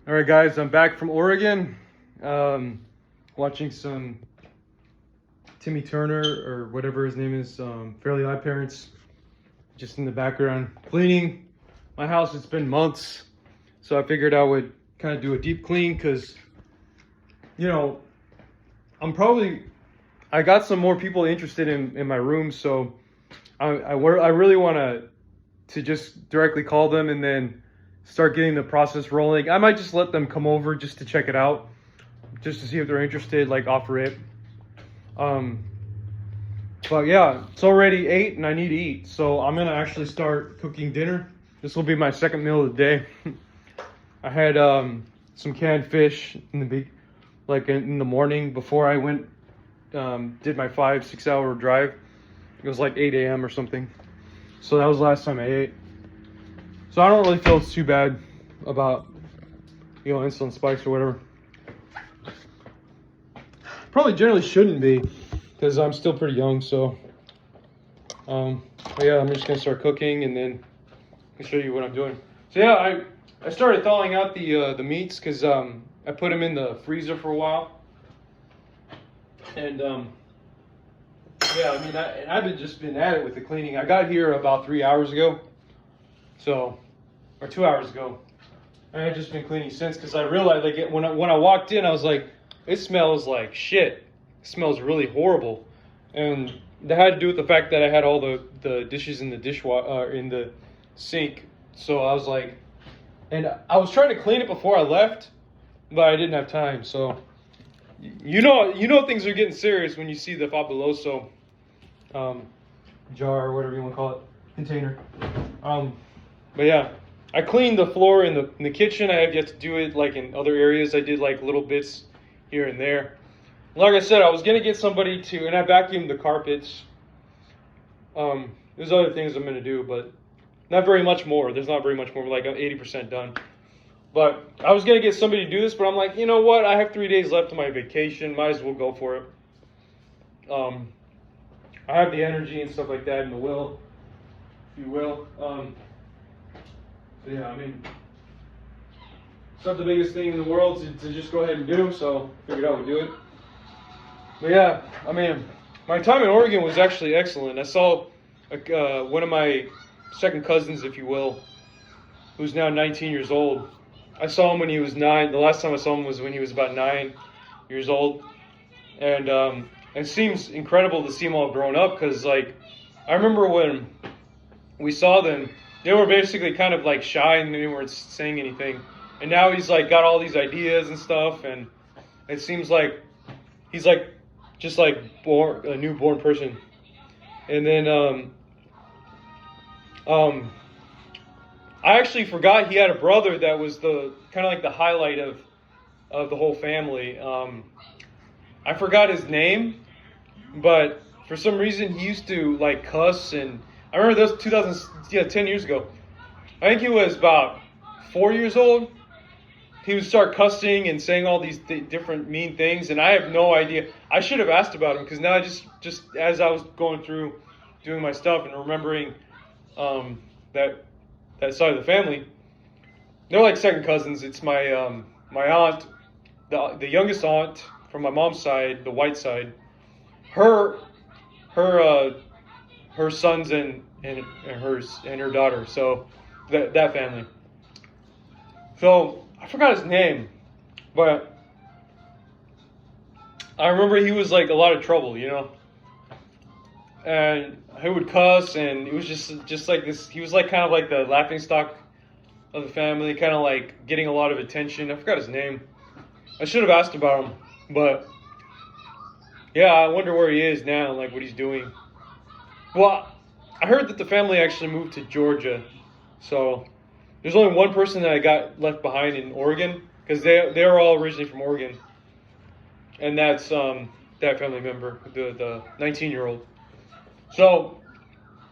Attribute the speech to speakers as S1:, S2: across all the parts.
S1: All right, guys, I'm back from Oregon, watching some Timmy Turner or whatever his name is, Fairly Odd Parents, just in the background, cleaning my house. It's been months, so I figured I would kind of do a deep clean because, you know, I got some more people interested in my room, so I really want to just directly call them and then start getting the process rolling. I might just let them come over just to check it out, just to see if they're interested, like offer it. But yeah, it's already 8 and I need to eat, so I'm gonna actually start cooking dinner. This will be my second meal of the day. I had some canned fish in the morning before I went did my 5-6 hour drive. It was like 8 a.m. or something. So that was the last time I ate. So I don't really feel too bad about, insulin spikes or whatever. Probably generally shouldn't be, because I'm still pretty young. So, but yeah, I'm just gonna start cooking and then I'll show you what I'm doing. So yeah, I started thawing out the meats because I put them in the freezer for a while, and yeah, I mean I've just been at it with the cleaning. I got here about 3 hours ago, or 2 hours ago. And I've just been cleaning since because I realized when I walked in, I was like, it smells like shit. It smells really horrible, and that had to do with the fact that I had all the dishes in the dishwasher in the sink. So I was like, and I was trying to clean it before I left, but I didn't have time. So you know things are getting serious when you see the Fabuloso jar or whatever you want to call it, container. But yeah, I cleaned the floor in the kitchen. I have yet to do it like in other areas. I did like little bits here and there. Like I said, I was gonna get somebody to, and I vacuumed the carpets. There's other things I'm gonna do, but not very much more. There's not very much more. Like I'm 80% done. But I was gonna get somebody to do this, but I'm like, you know what? I have 3 days left of my vacation. Might as well go for it. I have the energy and stuff like that, and the will, if you will. So yeah, I mean, it's not the biggest thing in the world to just go ahead and do, so figured I would do it. But yeah, I mean, my time in Oregon was actually excellent. I saw one of my second cousins, if you will, who's now 19 years old. I saw him when he was 9. The last time I saw him was when he was about 9 years old. And it seems incredible to see them all grown up because, like, I remember when we saw them, they were basically kind of like shy and they weren't saying anything. And now he's like got all these ideas and stuff, and it seems like he's like just like a newborn person. And then I actually forgot he had a brother that was the kind of like the highlight of the whole family. I forgot his name, but for some reason he used to like cuss, and I remember those 10 years ago. I think he was about 4 years old. He would start cussing and saying all these different mean things, and I have no idea. I should have asked about him because now I just as I was going through doing my stuff and remembering that side of the family, they're like second cousins. It's my my aunt, the youngest aunt from my mom's side, the white side. Her sons and her daughter. So that family. So I forgot his name, but I remember he was like a lot of trouble, and he would cuss, and it was just like this. He was like kind of like the laughing stock of the family, kind of like getting a lot of attention. I forgot his name. I should have asked about him, but yeah, I wonder where he is now, like what he's doing. Well, I heard that the family actually moved to Georgia, so there's only one person that I got left behind in Oregon because they're all originally from Oregon, and that's that family member, the 19-year-old. So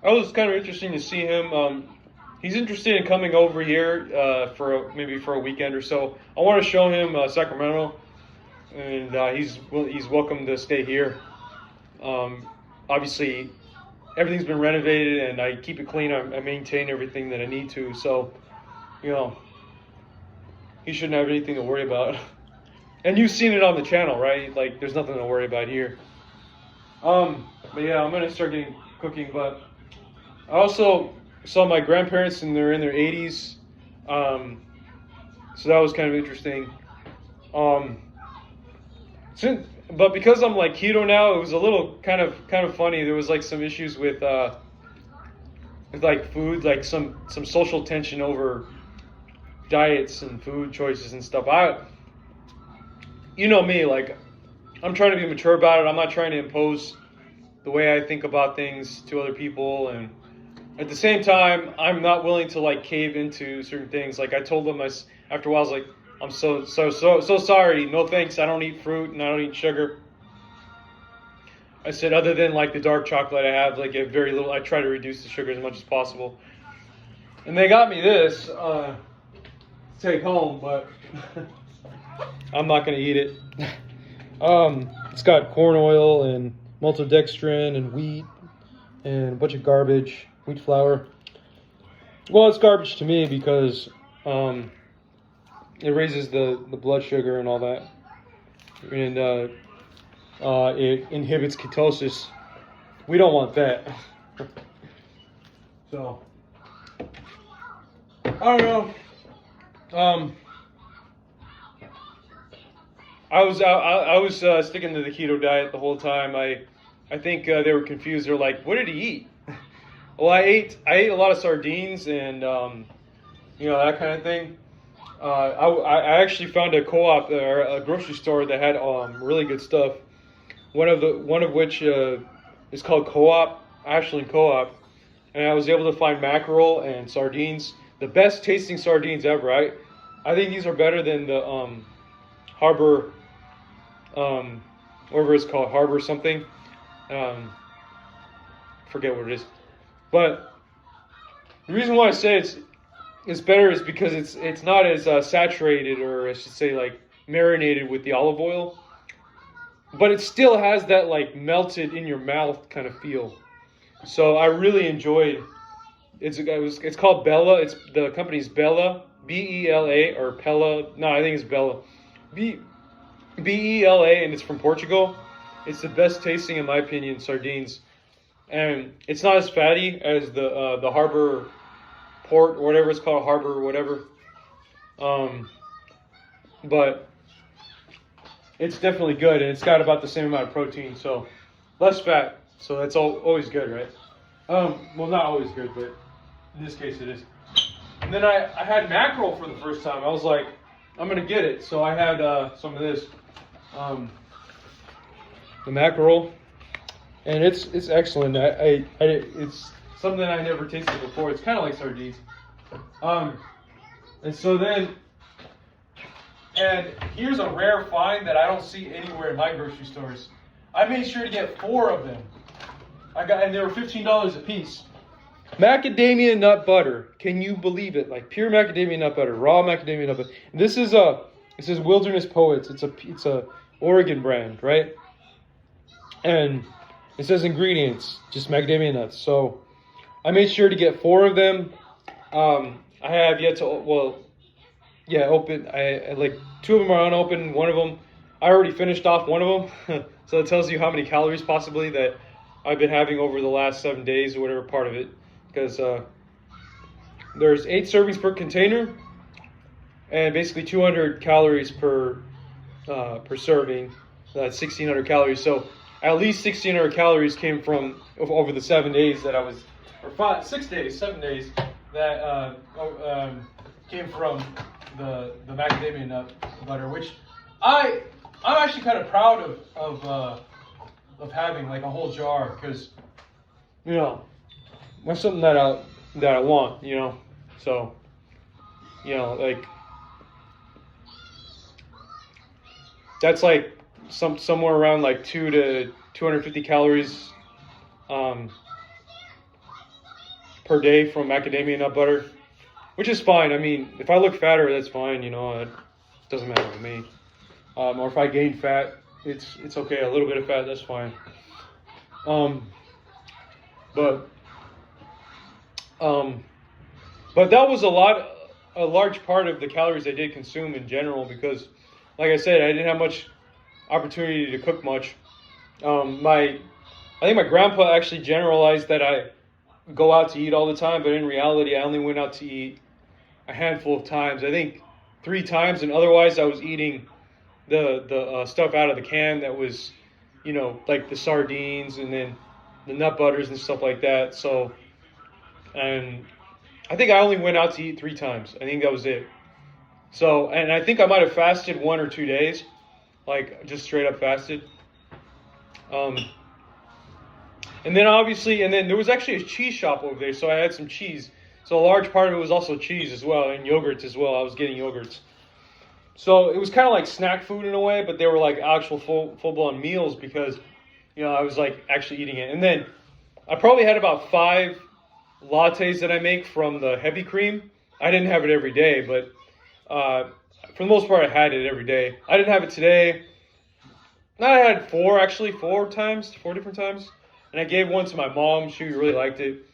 S1: that was kind of interesting to see him. He's interested in coming over here maybe for a weekend or so. I want to show him Sacramento, and he's welcome to stay here. Obviously, everything's been renovated, and I keep it clean. I maintain everything that I need to. So, he shouldn't have anything to worry about. And you've seen it on the channel, right? Like, there's nothing to worry about here. But yeah, I'm gonna start getting cooking. But I also saw my grandparents, and they're in their 80s. So that was kind of interesting. But because I'm like keto now, it was a little kind of funny. There was like some issues with like food, like some social tension over diets and food choices and stuff. You know me, like, I'm trying to be mature about it. I'm not trying to impose the way I think about things to other people, and at the same time, I'm not willing to like cave into certain things. Like I told them, after a while, I was like, I'm so sorry. No thanks. I don't eat fruit and I don't eat sugar. I said, other than like the dark chocolate, I have like a very little. I try to reduce the sugar as much as possible. And they got me this to take home, but I'm not gonna eat it. It's got corn oil and maltodextrin and wheat and a bunch of garbage, wheat flour. Well, it's garbage to me because it raises the blood sugar and all that, and it inhibits ketosis. We don't want that. So I don't know. I was sticking to the keto diet the whole time. I think they were confused. They're like, "What did he eat?" Well, I ate a lot of sardines and that kind of thing. I actually found a co-op or a grocery store that had really good stuff. One of which is called Co-op, Ashland Co-op, and I was able to find mackerel and sardines, the best tasting sardines ever. I think these are better than the Harbor, whatever it's called, Harbor something. Forget what it is, but the reason why I say it's better is because it's not as saturated, or I should say like marinated with the olive oil, but it still has that like melted in your mouth kind of feel. So I really enjoyed. It's called Bella. The company's Bella, Bela, or Pella. No, I think it's Bella, Bela, and it's from Portugal. It's the best tasting, in my opinion, sardines, and it's not as fatty as the Harbor Port or whatever it's called, Harbor or whatever. But it's definitely good, and it's got about the same amount of protein, so less fat. So that's always good, right? Well, not always good, but in this case it is. And then I had mackerel for the first time. I was like, I'm gonna get it. So I had some of this, the mackerel, and it's excellent. It's something I never tasted before. It's kind of like sardines. And so then, and here's a rare find that I don't see anywhere in my grocery stores. I made sure to get 4 of them. And they were $15 a piece. Macadamia nut butter. Can you believe it? Like pure macadamia nut butter, raw macadamia nut butter. This is Wilderness Poets. It's a Oregon brand, right? And it says ingredients, just macadamia nuts. So I made sure to get 4 of them. I have yet to, open. I like 2 of them are unopened. One of them, I already finished off one of them. So it tells you how many calories possibly that I've been having over the last 7 days or whatever part of it. Because there's 8 servings per container, and basically 200 calories per serving. That's 1,600 calories. So at least 1,600 calories came from over the 7 days that I was, or 7 days that came from the macadamia nut butter, which I'm actually kind of proud of having like a whole jar, because that's something that I want, so like that's like somewhere around like 2 to 250 calories per day from macadamia nut butter, which is fine. I mean, if I look fatter, that's fine. It doesn't matter to me. Or if I gain fat, it's okay. A little bit of fat, that's fine. But that was a lot a large part of the calories I did consume in general because, like I said, I didn't have much opportunity to cook much. I think my grandpa actually generalized that I go out to eat all the time, but in reality, I only went out to eat a handful of times. I think 3 times, and otherwise, I was eating the stuff out of the can that was, like the sardines and then the nut butters and stuff like that. So, and I think I only went out to eat 3 times. I think that was it. So, and I think I might have fasted 1 or 2 days, like just straight up fasted. And then obviously, and then there was actually a cheese shop over there, so I had some cheese. So a large part of it was also cheese as well, and yogurts as well. I was getting yogurts. So it was kind of like snack food in a way, but they were like actual full-blown meals because, I was like actually eating it. And then I probably had about 5 lattes that I make from the heavy cream. I didn't have it every day, but for the most part, I had it every day. I didn't have it today. I had 4 different times. And I gave one to my mom. She really liked it.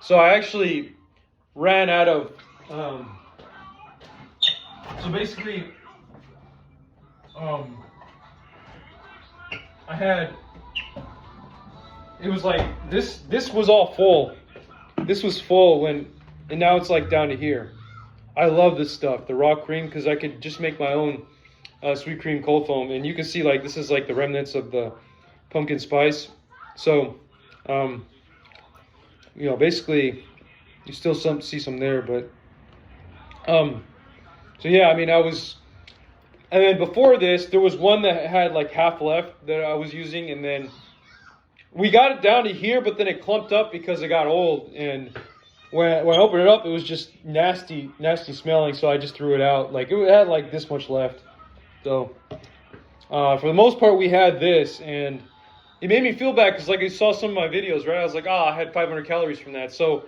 S1: So I actually ran out of... so basically, I had... It was like, this was all full. This was full and now it's like down to here. I love this stuff, the raw cream, because I could just make my own sweet cream cold foam. And you can see like this is like the remnants of the pumpkin spice. So, basically you still see some there, but, so yeah, I mean, and then before this, there was one that had like half left that I was using, and then we got it down to here, but then it clumped up because it got old, and when I opened it up, it was just nasty smelling, so I just threw it out. Like, it had like this much left. So, for the most part, we had this, and it made me feel bad because, like, I saw some of my videos, right? I was like, I had 500 calories from that. So,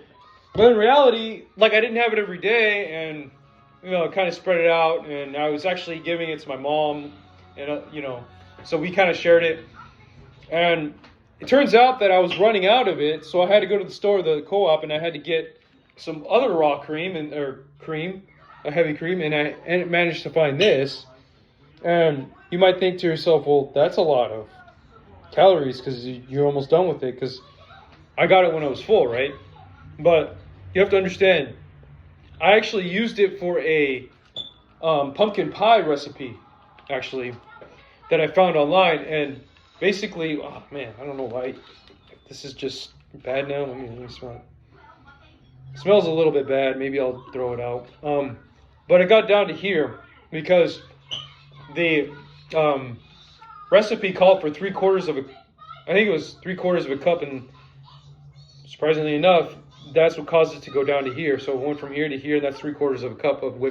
S1: but in reality, like, I didn't have it every day, and, kind of spread it out, and I was actually giving it to my mom, and, so we kind of shared it. And it turns out that I was running out of it, so I had to go to the store, the co-op, and I had to get some other raw cream, a heavy cream, and I managed to find this. And you might think to yourself, well, that's a lot of calories because you're almost done with it, because I got it when I was full, right? But you have to understand, I actually used it for a pumpkin pie recipe, actually, that I found online. And basically, oh man, I don't know why this is just bad now. Let me smell it. It smells a little bit bad. Maybe I'll throw it out. But it got down to here because the recipe called for 3/4 of I think it was 3/4 of a cup, and surprisingly enough, that's what caused it to go down to here. So it went from here to here. That's 3/4 of a cup of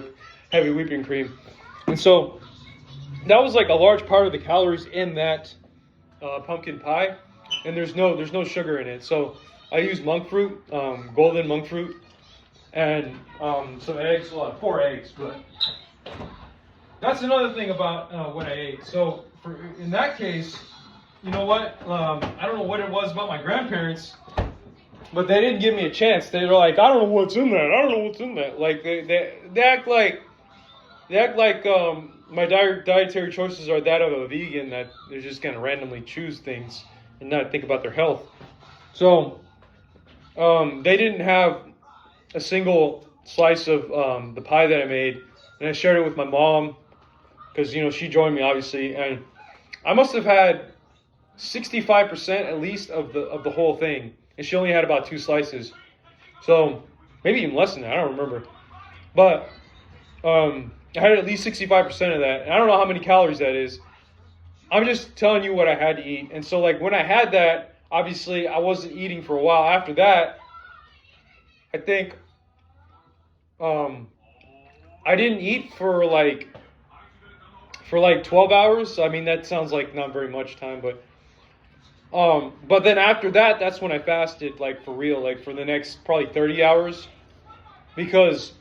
S1: heavy whipping cream, and so that was like a large part of the calories in that pumpkin pie. And there's no sugar in it. So I used monk fruit, golden monk fruit, and some eggs. Well, 4 eggs, but that's another thing about what I ate. So in that case, you know what? I don't know what it was about my grandparents, but they didn't give me a chance. They were like, I don't know what's in that. I don't know what's in that. Like they act like my dietary choices are that of a vegan, that they're just gonna randomly choose things and not think about their health. So they didn't have a single slice of the pie that I made, and I shared it with my mom because she joined me obviously, and I must have had 65% at least of the whole thing, and she only had about 2 slices. So maybe even less than that. I don't remember, but I had at least 65% of that, and I don't know how many calories that is. I'm just telling you what I had to eat. And so, like, when I had that, obviously I wasn't eating for a while. After that, I think I didn't eat for like 12 hours. I mean, that sounds like not very much time, but then after that, that's when I fasted, like, for real, like for the next probably 30 hours, because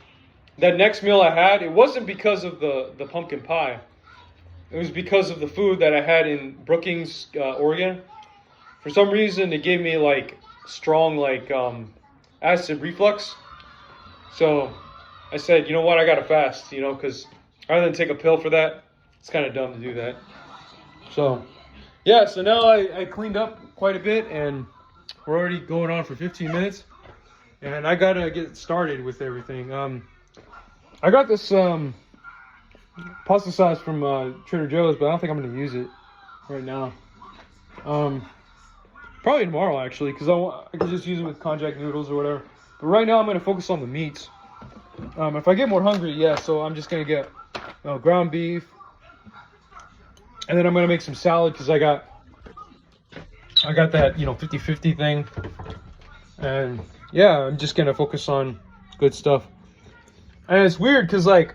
S1: that next meal I had, it wasn't because of the pumpkin pie. It was because of the food that I had in Brookings, Oregon. For some reason, it gave me like strong acid reflux. So I said, you know what, I gotta fast, you know, because rather than take a pill for that, it's kind of dumb to do that. So, yeah, so now I cleaned up quite a bit, and we're already going on for 15 minutes, and I gotta get started with everything. I got this pasta sauce from Trader Joe's, but I don't think I'm gonna use it right now. Probably tomorrow, actually, because I could just use it with konjac noodles or whatever. But right now, I'm gonna focus on the meats. If I get more hungry, yeah, so I'm just gonna get ground beef, and then I'm gonna make some salad because I got that 50-50 thing, and yeah, I'm just gonna focus on good stuff. And it's weird because I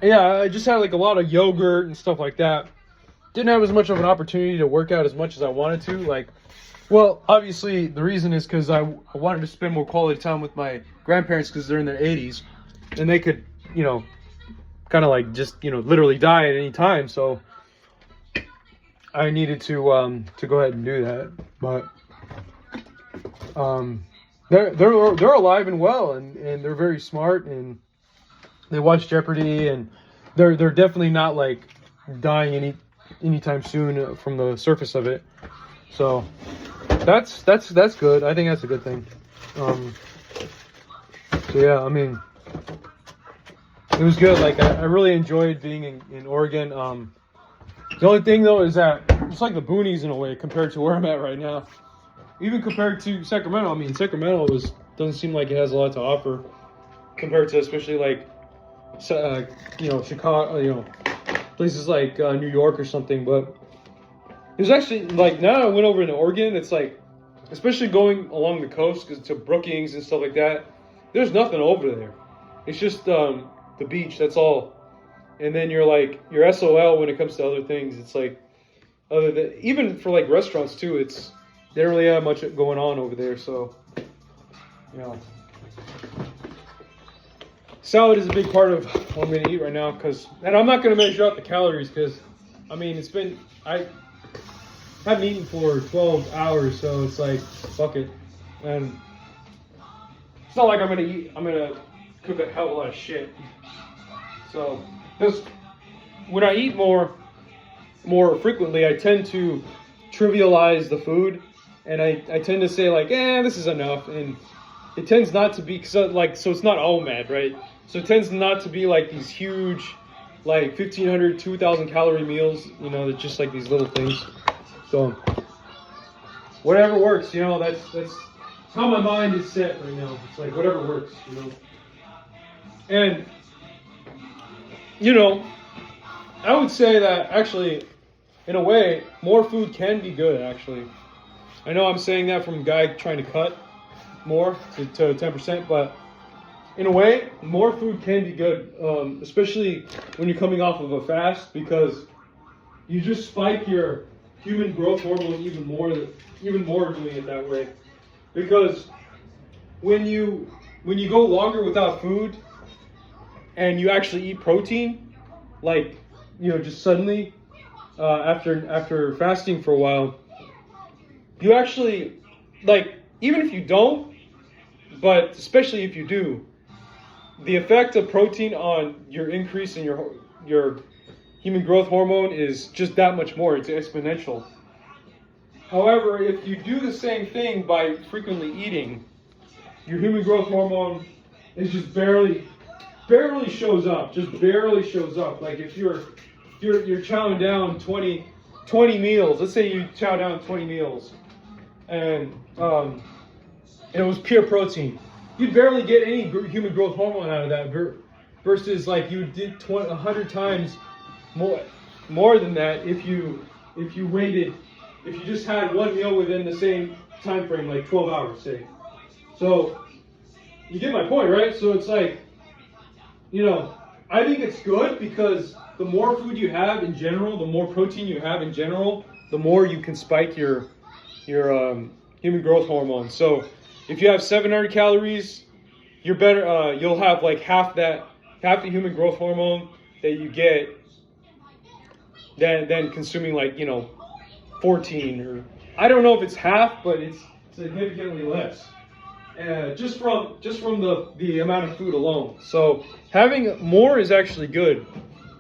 S1: just had like a lot of yogurt and stuff like that. Didn't have as much of an opportunity to work out as much as I wanted to. Well, obviously the reason is because I wanted to spend more quality time with my grandparents because they're in their 80s, and they could kind of just literally die at any time. So I needed to go ahead and do that. But they're alive and well, and they're very smart, and they watch Jeopardy, and they're definitely not dying anytime soon from the surface of it. So that's good. I think that's a good thing. So yeah, I mean, it was good. I really enjoyed being in Oregon. The only thing though is that it's like the boonies in a way compared to where I'm at right now. Even compared to Sacramento. I mean, Sacramento doesn't seem like it has a lot to offer compared to especially Chicago, places like New York or something. But it was actually now I went over into Oregon. It's especially going along the coast to Brookings and stuff like that. There's nothing over there. It's just the beach. That's all. And then you're SOL when it comes to other things. It's other than even for restaurants too. They don't really have much going on over there. So salad is a big part of what I'm gonna eat right now. And I'm not gonna measure out the calories because I mean I haven't eaten for 12 hours, so it's fuck it. And it's not like I'm gonna cook a hell of a lot of shit. So, because when I eat more frequently, I tend to trivialize the food, and I tend to say this is enough, and it tends not to be, so it's not OMAD, right? So it tends not to be these huge, 1,500, 2,000 calorie meals, they're just these little things. So, whatever works, that's how my mind is set right now. It's whatever works, And, I would say that actually, in a way, more food can be good, actually. I know I'm saying that from a guy trying to cut more to 10%, but in a way, more food can be good, especially when you're coming off of a fast, because you just spike your human growth hormone even more doing it that way. Because when you go longer without food and you actually eat protein, just suddenly after fasting for a while, you actually even if you don't, but especially if you do, the effect of protein on your increase in your human growth hormone is just that much more. It's exponential. However, if you do the same thing by frequently eating, your human growth hormone is just barely shows up. Just barely shows up. If you're chowing down 20 meals. Let's say you chow down 20 meals, and it was pure protein. You'd barely get any human growth hormone out of that. Versus you did 100 times more than that if you just had one meal within the same time frame, 12 hours, say. So you get my point, right? So it's I think it's good because the more food you have in general, the more protein you have in general, the more you can spike your human growth hormone. So if you have 700 calories, you're better. You'll have half the human growth hormone that you get than consuming 14, or I don't know if it's half, but it's significantly less. just from the amount of food alone. So having more is actually good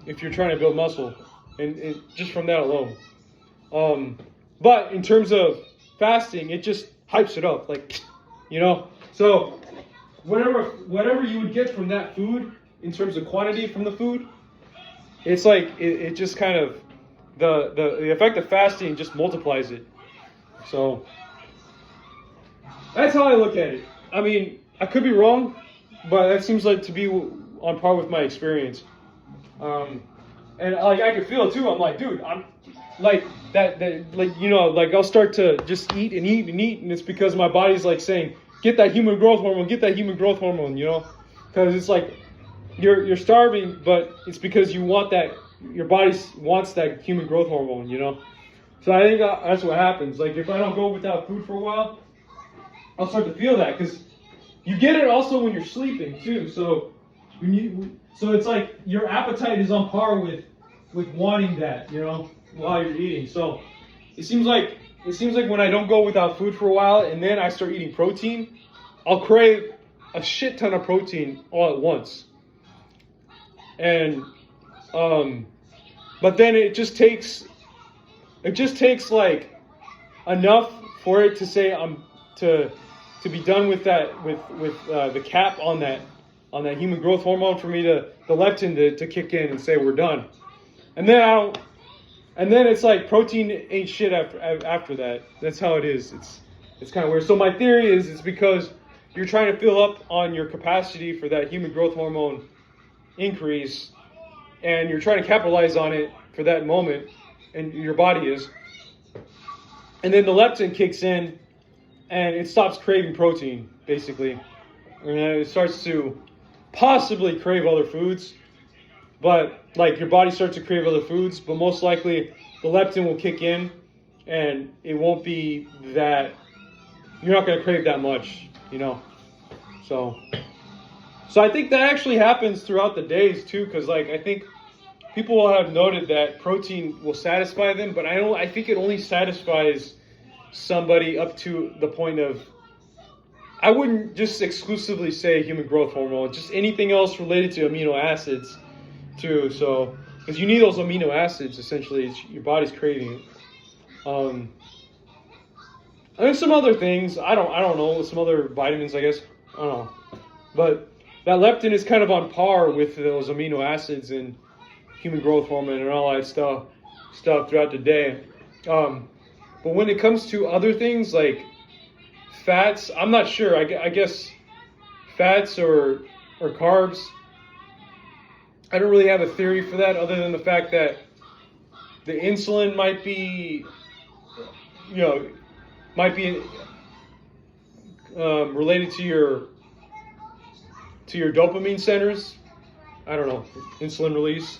S1: if you're trying to build muscle, and just from that alone. But in terms of fasting, it just hypes it up, like, you know. So whatever you would get from that food in terms of quantity from the food, it's like it just kind of the effect of fasting just multiplies it. So that's how I look at it. I mean, I could be wrong, but that seems like to be on par with my experience. And like I can feel it too. I'm like, dude, I'm like that like, you know, like I'll start to just eat and eat and eat, and it's because my body's like saying, get that human growth hormone, get that human growth hormone, you know, because it's like you're starving, but it's because you want that. Your body wants that human growth hormone, you know. So I think that's what happens. Like if I don't go without food for a while, I'll start to feel that, because you get it also when you're sleeping too. So so it's like your appetite is on par with wanting that, you know, while you're eating. So it seems like when I don't go without food for a while and then I start eating protein, I'll crave a shit ton of protein all at once. And but then it just takes like enough for it to say to be done with that, with the cap on that human growth hormone, for me the leptin to kick in and say we're done. And then it's like protein ain't shit after that. That's how it is. It's kind of weird. So my theory is it's because you're trying to fill up on your capacity for that human growth hormone increase, and you're trying to capitalize on it for that moment, and your body is. And then the leptin kicks in, and it stops craving protein, basically. And then it starts to possibly crave other foods. But, like, your body starts to crave other foods, but most likely the leptin will kick in, and it won't be that, you're not going to crave that much, you know. So I think that actually happens throughout the days, too, because, like, I think people will have noted that protein will satisfy them, but I think it only satisfies somebody up to the point of, I wouldn't just exclusively say human growth hormone, just anything else related to amino acids too. So, because you need those amino acids, essentially, your body's craving it. And there's some other things, I don't know, some other vitamins, I guess, I don't know. But that leptin is kind of on par with those amino acids and human growth hormone and all that stuff throughout the day. But when it comes to other things like fats, I'm not sure. I guess fats or carbs, I don't really have a theory for that, other than the fact that the insulin might be related to your dopamine centers. I don't know, insulin release.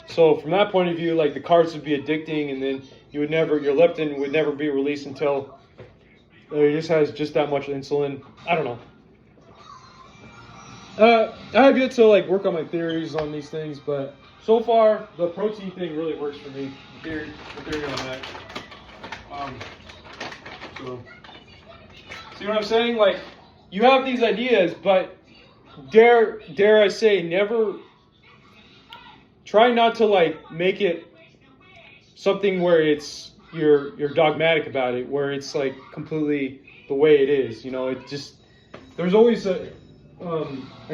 S1: So from that point of view, like, the carbs would be addicting, and then your leptin would never be released until it just has just that much insulin. I don't know. I have yet to, like, work on my theories on these things, but so far the protein thing really works for me. The theory on that. So see what I'm saying? Like, you have these ideas, but dare I say, never try not to, like, make it something where you're dogmatic about it, where it's like completely the way it is. You know, it just, there's always a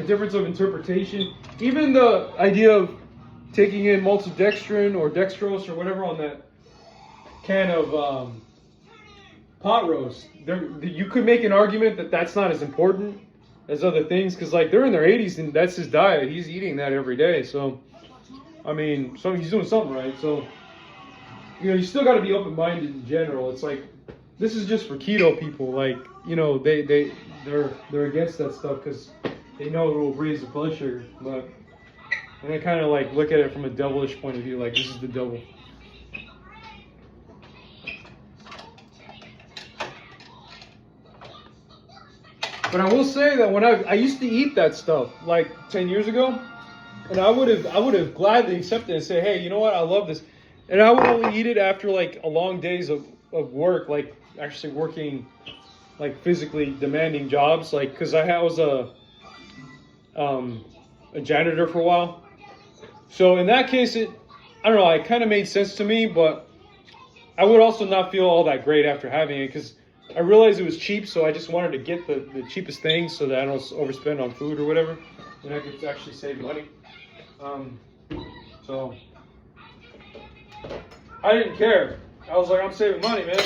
S1: difference of interpretation. Even the idea of taking in maltodextrin or dextrose or whatever on that can of pot roast, you could make an argument that that's not as important as other things, because, like, they're in their 80s and that's his diet. He's eating that every day. So, I mean, he's doing something right. So, you know, you still got to be open-minded in general. It's like, this is just for keto people. Like, you know, they're against that stuff because they know it will raise the blood sugar. But, and I kind of, like, look at it from a devilish point of view, like, this is the devil. But I will say that when I used to eat that stuff like 10 years ago, and I would have gladly accepted and say, hey, you know what, I love this. And I would only eat it after, like, a long days of work, like actually working like physically demanding jobs, like because I was a janitor for a while. So in that case, I don't know, it kind of made sense to me, but I would also not feel all that great after having it because I realized it was cheap, so I just wanted to get the cheapest things so that I don't overspend on food or whatever, and I could actually save money. So I didn't care. I was like, I'm saving money, man.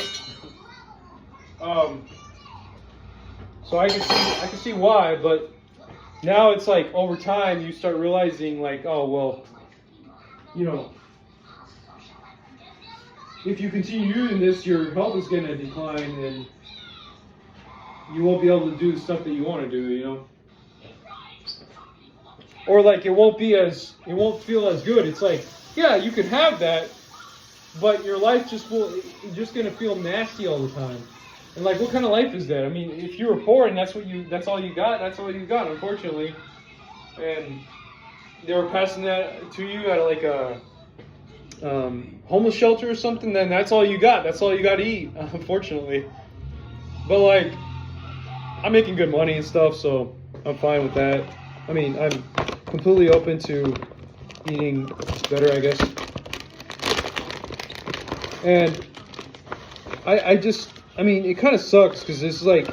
S1: So I can see why, but now it's like over time you start realizing like, oh well, you know, if you continue doing this, your health is going to decline and you won't be able to do the stuff that you want to do, you know? Or like it won't feel as good. It's like, yeah, you can have that, but your life it's just going to feel nasty all the time. And like, what kind of life is that? I mean, if you were poor and that's all you got, unfortunately. And they were passing that to you at like a homeless shelter or something, then that's all you got. That's all you got to eat, unfortunately. But like, I'm making good money and stuff, so I'm fine with that. I mean, I'm completely open to eating better, I guess. And I mean, it kind of sucks because it's like,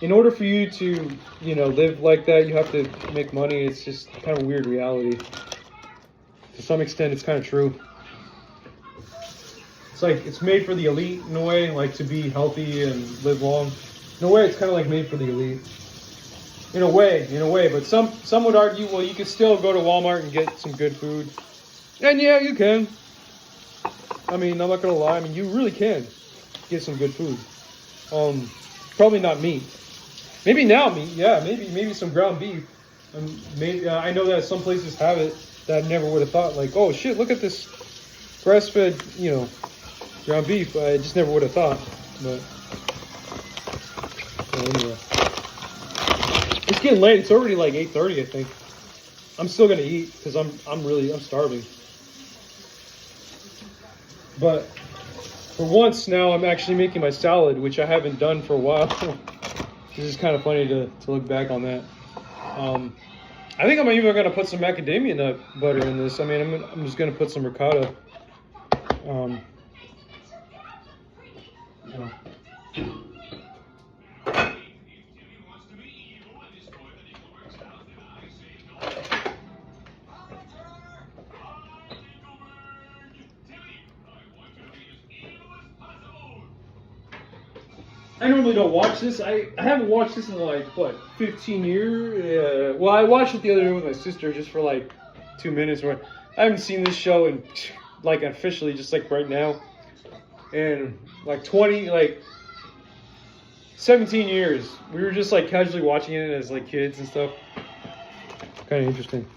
S1: in order for you to, you know, live like that, you have to make money. It's just kind of a weird reality. To some extent, it's kind of true. It's like, it's made for the elite in a way, like to be healthy and live long. In a way, it's kind of like made for the elite. In a way, but some would argue, well, you could still go to Walmart and get some good food. And yeah, you can. I mean, I'm not gonna lie, I mean, you really can get some good food. Probably not meat. Maybe now meat, yeah, maybe some ground beef. Maybe I know that some places have it that I never would have thought, like, oh shit, look at this grass-fed, you know, ground beef. I just never would have thought, but anyway. It's getting late. It's already like 8:30, I think. I'm still gonna eat because I'm starving. But for once now, I'm actually making my salad, which I haven't done for a while. This is kind of funny to look back on that. I think I'm even gonna put some macadamia nut butter in this. I mean, I'm just gonna put some ricotta. You know. I normally don't watch this. I haven't watched this in like, what, 15 years? Well, I watched it the other day with my sister just for like 2 minutes. Where I haven't seen this show in like officially just like right now. And like 17 years. We were just like casually watching it as like kids and stuff. Kind of interesting.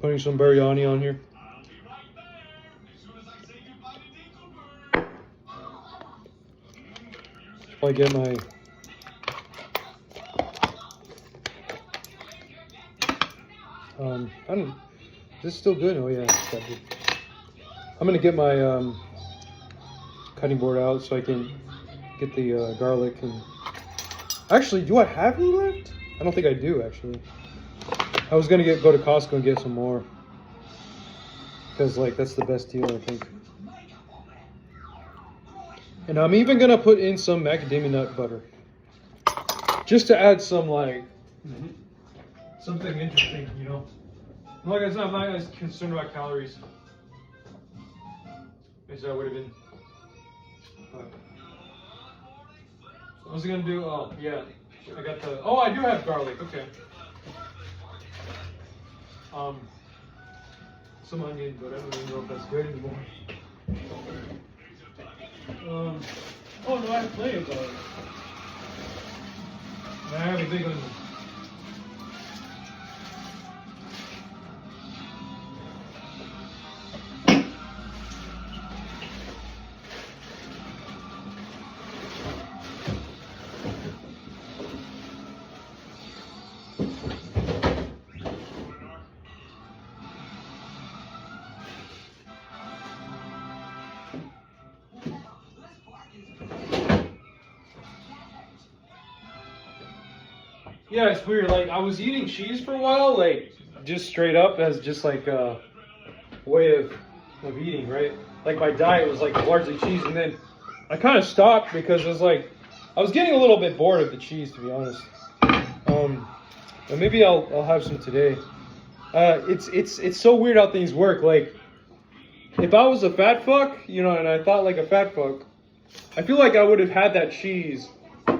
S1: Putting some biryani on here. I get my I don't. Is this still good? Oh yeah, it's good. I'm gonna get my cutting board out so I can get the garlic and. Actually, do I have any left? I don't think I do actually. I was gonna go to Costco and get some more because like that's the best deal I think. And I'm even gonna put in some macadamia nut butter just to add some like something interesting, you know. Like I said, I'm not as concerned about calories as I would have been. What was I gonna do? Oh yeah, I got the. Oh, I do have garlic. Okay. Some onion, but I don't even know if that's good anymore. Oh no, I have plenty of garlic. I have a big onion. Yeah, it's weird. Like, I was eating cheese for a while, like, just straight up as just like a way of eating, right? Like, my diet was like largely cheese, and then I kind of stopped because it was like, I was getting a little bit bored of the cheese, to be honest. But maybe I'll have some today. It's so weird how things work. Like, if I was a fat fuck, you know, and I thought like a fat fuck, I feel like I would have had that cheese.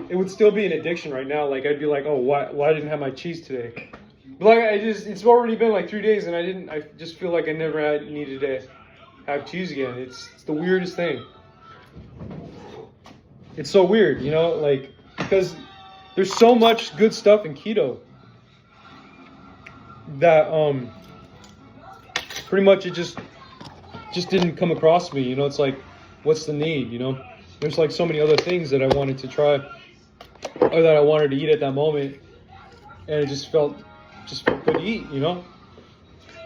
S1: It would still be an addiction right now. Like, I'd be like, oh, why I didn't have my cheese today? But like, it's already been like 3 days, and I just feel like I never needed to have cheese again. It's the weirdest thing. It's so weird, you know, like, because there's so much good stuff in keto that pretty much it just didn't come across me, you know. It's like, what's the need, you know? There's like so many other things that I wanted to try or that I wanted to eat at that moment, and it just felt good to eat, you know.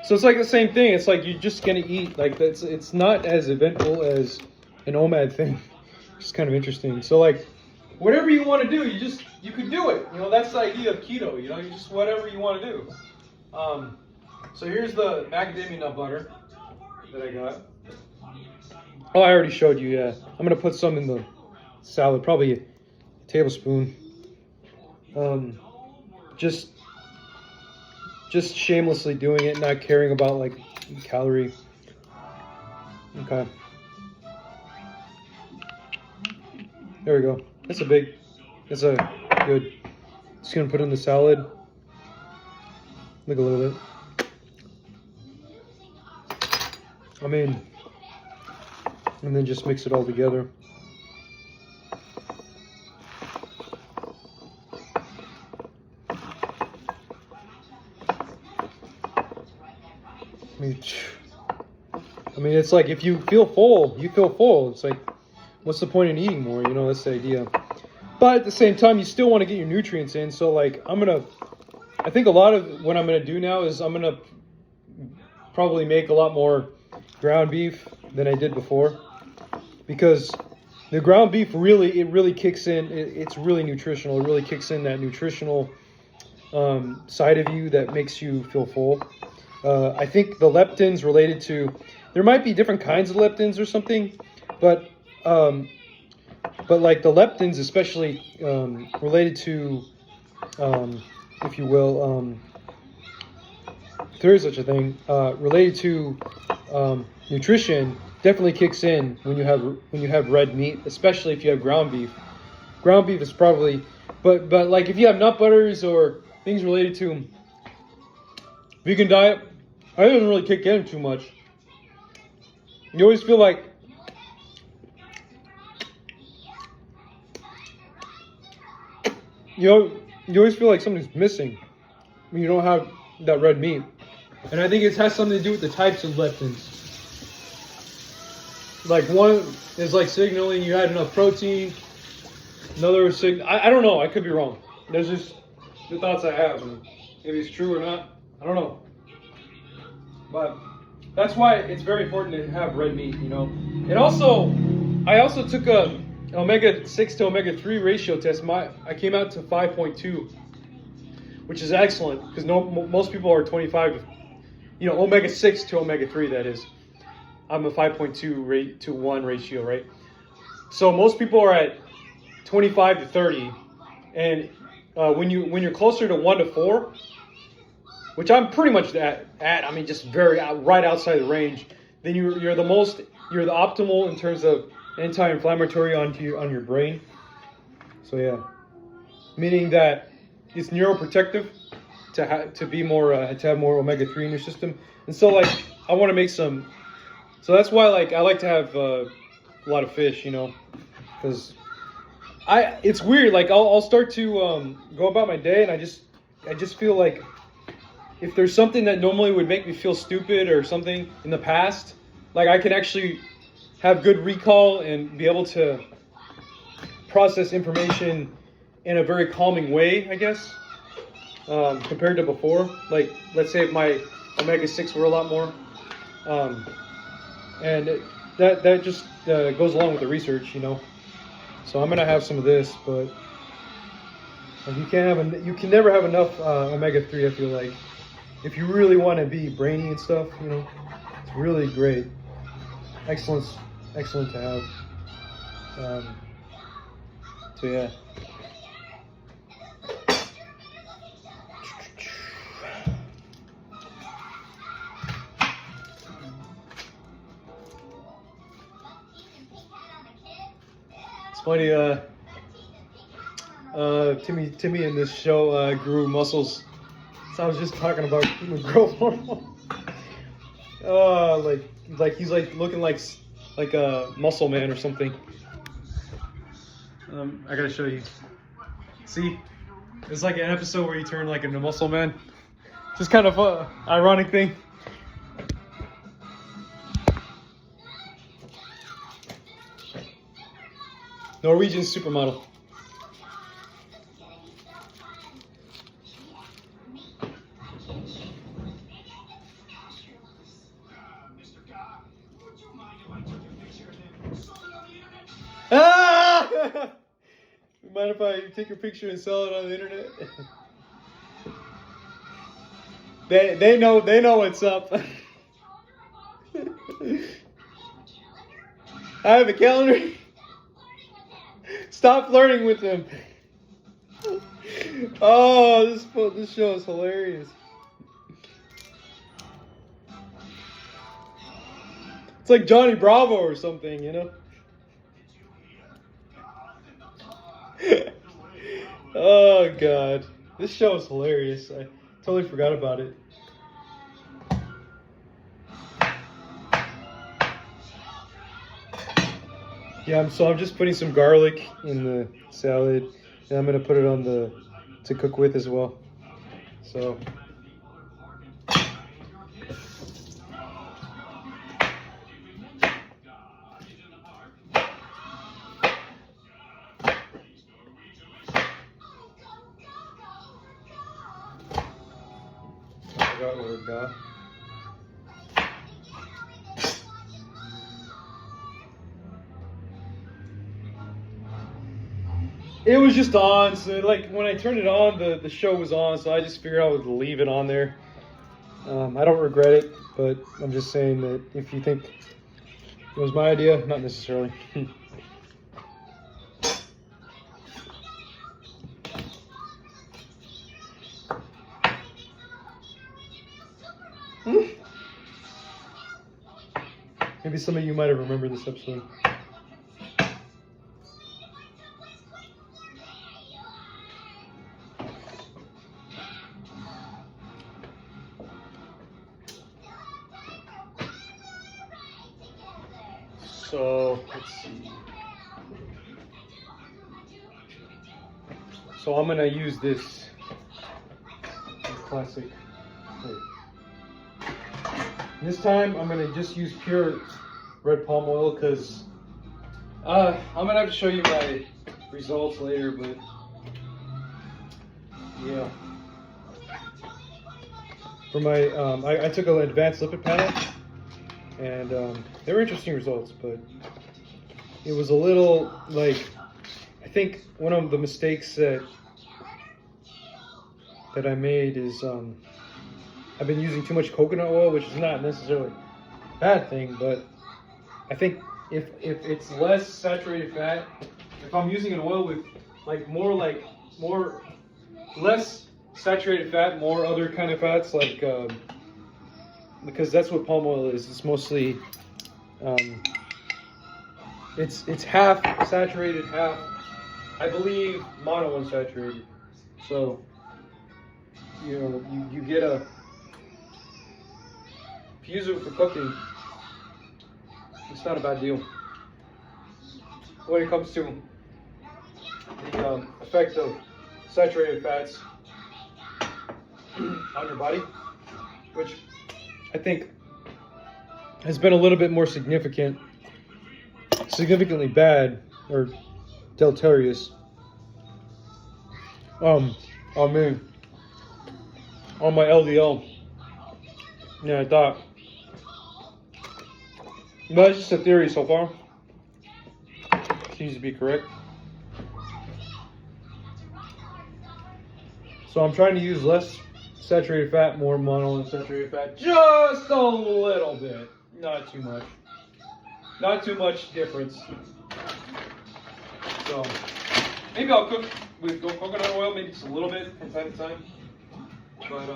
S1: So it's like the same thing. It's like you're just gonna eat. Like, it's not as eventful as an OMAD thing. It's kind of interesting. So like, whatever you want to do, you could do it. You know, that's the idea of keto. You know, you just whatever you want to do. So here's the macadamia nut butter that I got. Oh, I already showed you. Yeah, I'm gonna put some in the salad, probably a tablespoon. Just shamelessly doing it, not caring about like calorie. Okay. There we go. That's a good. Just gonna put in the salad. Look a little bit. I mean, and then just mix it all together. I mean, it's like if you feel full, you feel full. It's like, what's the point in eating more? You know, that's the idea. But at the same time, you still want to get your nutrients in. So like, I think a lot of what I'm gonna do now is I'm gonna probably make a lot more ground beef than I did before, because the ground beef really kicks in. It's really nutritional. It really kicks in that nutritional side of you that makes you feel full. I think the leptins related to, there might be different kinds of leptins or something, but like the leptins, especially related to, if you will, if there is such a thing, related to nutrition, definitely kicks in when you have red meat, especially if you have ground beef. Ground beef is probably, but like if you have nut butters or things related to vegan diet, I didn't really kick in too much. You always feel like you always feel like something's missing when you don't have that red meat. And I think it has something to do with the types of leptins. Like one is like signaling you had enough protein. Another is I don't know. I could be wrong. There's just the thoughts I have. And maybe it's true or not. I don't know. But that's why it's very important to have red meat, you know. And also, I also took a omega-6 to omega-3 ratio test. I came out to 5.2, which is excellent, because most people are 25, you know, omega-6 to omega-3, that is. I'm a 5.2 to 1 ratio, right? So most people are at 25 to 30, and when you're closer to 1 to 4, which I'm pretty much at, I mean, just right outside the range, then you're the optimal in terms of anti-inflammatory on your brain. So yeah, meaning that it's neuroprotective to have more omega-3 in your system. And so like, I want to make some. So that's why like I like to have a lot of fish, you know, because it's weird. Like I'll start to go about my day, and I just feel like if there's something that normally would make me feel stupid or something in the past, like I can actually have good recall and be able to process information in a very calming way, I guess, compared to before. Like, let's say if my omega-6 were a lot more, and that just goes along with the research, you know. So I'm gonna have some of this, but
S2: Like you can never have enough omega-3. I feel like if you really want to be brainy and stuff, you know, it's really great. Excellent to have. So yeah. It's funny. Timmy in this show grew muscles. So I was just talking about human growth hormone. Like he's like looking like a muscle man or something. I gotta show you. See, it's like an episode where you turn like into a muscle man. Just kind of a ironic thing. Norwegian supermodel. Ah! You mind if I take your picture and sell it on the internet? They know what's up. I have a calendar. Stop flirting with him. Oh, this show is hilarious. It's like Johnny Bravo or something, you know? Oh God, this show is hilarious. I totally forgot about it. Yeah, I'm just putting some garlic in the salad, and I'm gonna put it on to cook with as well. So. I forgot where it got. It was just on, so like when I turned it on, the show was on, so I just figured I would leave it on there. I don't regret it, but I'm just saying that if you think it was my idea, not necessarily. Maybe some of you might have remembered this episode. So, let's see. So I'm going to use this classic plate. This time I'm going to just use pure red palm oil because I'm going to have to show you my results later, but yeah. For my, I took an advanced lipid panel, and they were interesting results, but it was a little like, I think one of the mistakes that I made is I've been using too much coconut oil, which is not necessarily a bad thing, but I think if it's less saturated fat, if I'm using an oil with more less saturated fat, more other kind of fats, like because that's what palm oil is. It's mostly it's half saturated, half, I believe, monounsaturated. So you know, you get a, if you use it for cooking, it's not a bad deal. When it comes to the effect of saturated fats on your body, which I think has been a little bit more significantly bad or deleterious. Oh man, on my LDL. Yeah, I thought. But it's just a theory so far. Seems to be correct. So I'm trying to use less saturated fat, more monounsaturated fat, just a little bit, not too much. Not too much difference. So maybe I'll cook with coconut oil, maybe just a little bit from time to time. But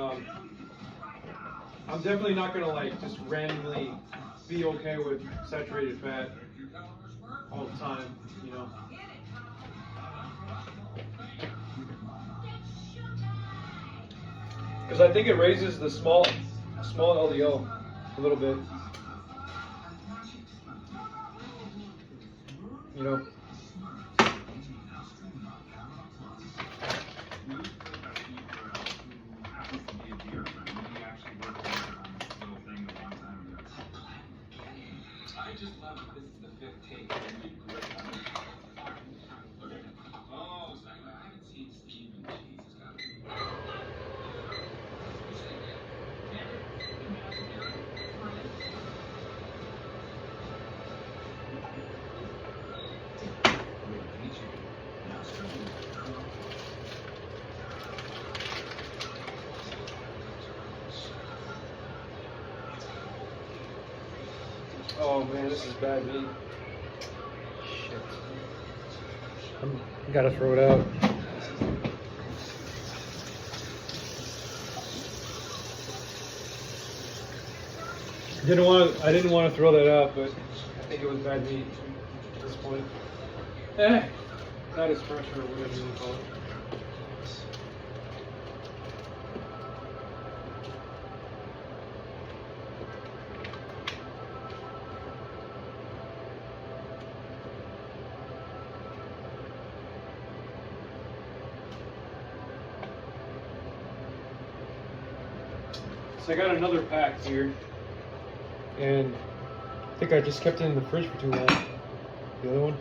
S2: I'm definitely not gonna like just randomly be okay with saturated fat all the time, you know. Because I think it raises the small LDL a little bit. You know.
S3: I just love that this is the fifth take. Oh, I haven't seen Steve and cheese. It's gotta be.
S2: Oh man, this is bad meat. Shit. I gotta throw it out. I didn't want to throw that out, but I think it was bad meat at this point. Not as fresh or whatever you call it. So I got another pack here, and I think I just kept it in the fridge for too long. The other one.